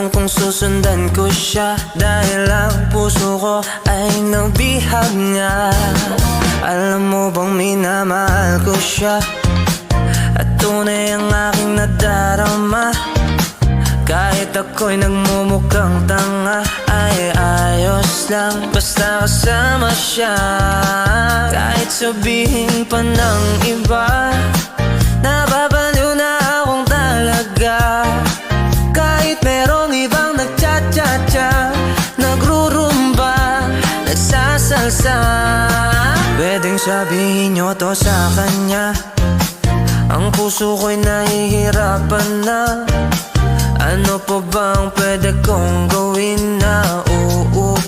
tanong kung susundan ko siya, dahil ang puso ko ay nabihag nga. Alam mo bang minamahal ko siya, at tunay ang aking nadarama. Kahit ako'y nagmumukhang tanga, ay ayos lang basta kasama siya. Kahit sabihin pa ng iba, nababaliw na akong talaga. Kahit merong ibang nagcha-cha-cha, nagrurumba, nagsasalsa, pwedeng sabihin nyo to sa kanya. Ang puso ko'y nahihirapan na. Ano pa bang pwede kong gawin na